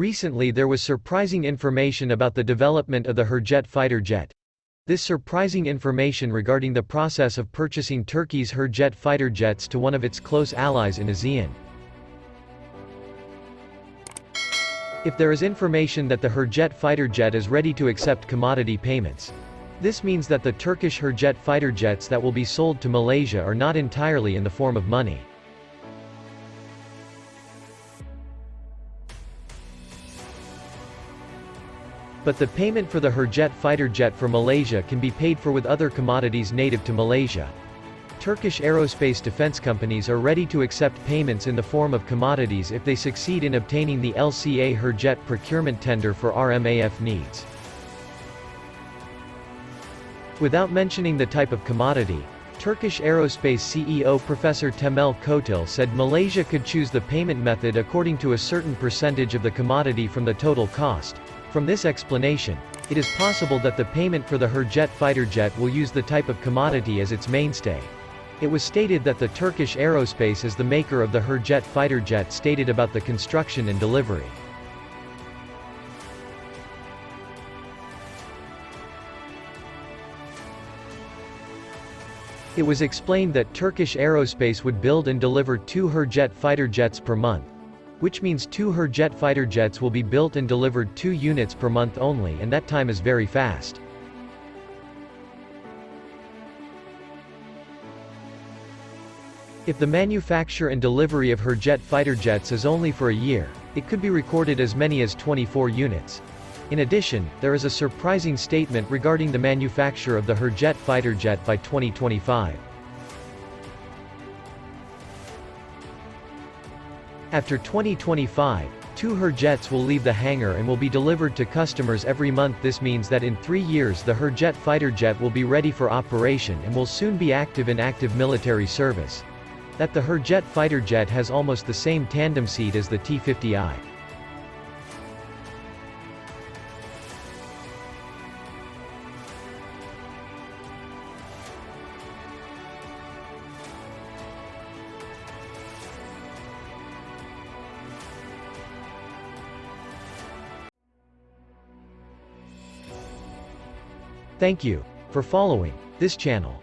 Recently there was surprising information about the development of the Hurjet fighter jet. This surprising information regarding the process of purchasing Turkey's Hurjet fighter jets to one of its close allies in ASEAN. If there is information that the Hurjet fighter jet is ready to accept commodity payments. This means that the Turkish Hurjet fighter jets that will be sold to Malaysia are not entirely in the form of money. But the payment for the Hurjet fighter jet for Malaysia can be paid for with other commodities native to Malaysia. Turkish aerospace defense companies are ready to accept payments in the form of commodities if they succeed in obtaining the LCA Hurjet procurement tender for RMAF needs. Without mentioning the type of commodity, Turkish aerospace CEO Professor Temel Kotil said Malaysia could choose the payment method according to a certain percentage of the commodity from the total cost. From this explanation, it is possible that the payment for the Hurjet fighter jet will use the type of commodity as its mainstay. It was stated that the Turkish aerospace is the maker of the Hurjet fighter jet stated about the construction and delivery. It was explained that Turkish aerospace would build and deliver 2 Hurjet fighter jets per month, which means 2 Hurjet fighter jets will be built and delivered 2 units per month only, and that time is very fast. If the manufacture and delivery of Hurjet fighter jets is only for a year, it could be recorded as many as 24 units. In addition, there is a surprising statement regarding the manufacture of the Hurjet fighter jet by 2025. After 2025, 2 Hurjets will leave the hangar and will be delivered to customers every month. This means that in 3 years the Hurjet fighter jet will be ready for operation and will soon be active in active military service. That the Hurjet fighter jet has almost the same tandem seat as the T-50I. Thank you for following this channel.